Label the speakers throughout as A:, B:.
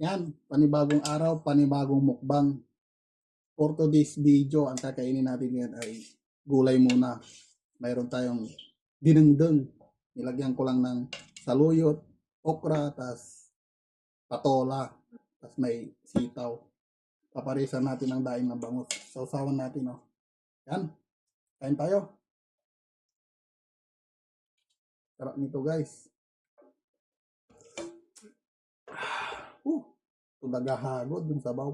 A: Yan, panibagong araw, panibagong mukbang. For today's video, ang kakainin natin ngayon ay gulay muna. Mayroon tayong dinengdeng. Nilagyan ko lang ng saluyot, okra, tas patola, tas may sitaw. Paparisan natin ang daing ng bangus. Sausawan natin, oh. Yan, kain tayo. Sarap nito, guys. Ito nagahagod yung sabaw.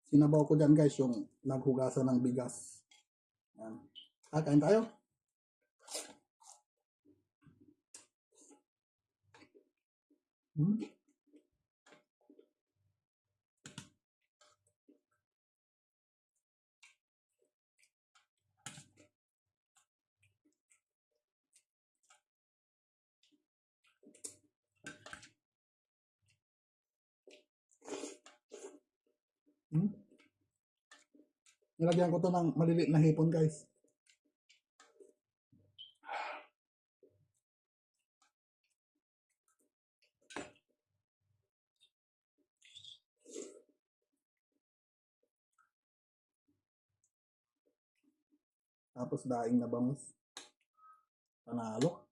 A: Sinabaw ko dyan, guys, yung naghugasan ng bigas. Yan. Kain tayo. Nilagyan ko to ng maliliit na hipon, guys. Tapos daing na bangus. Panalo.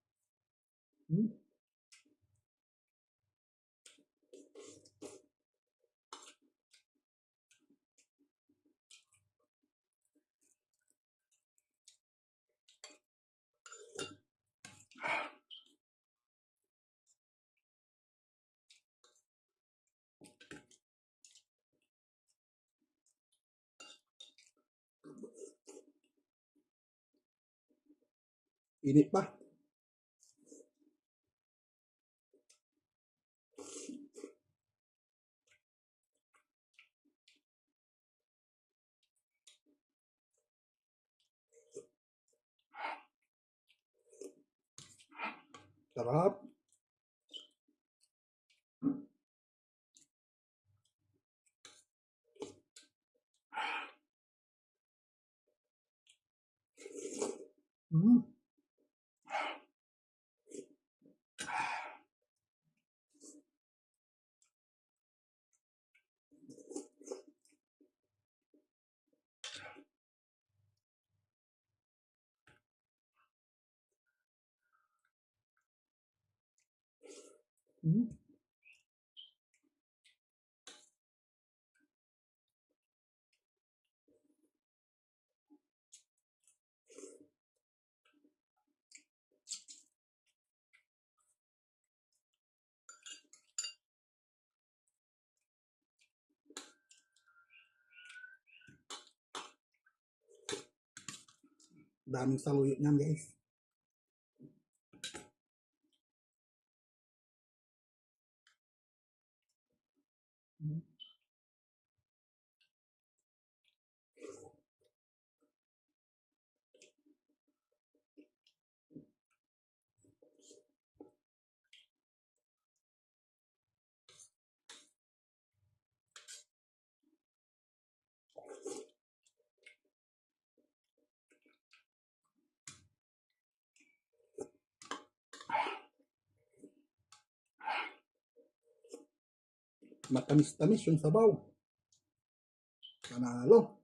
A: Init pa. Sarap. Mm. Mm. Daming saluyot niyan, guys. Matamis-tamis yung sabaw. Panalo.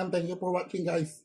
A: And thank you for watching guys.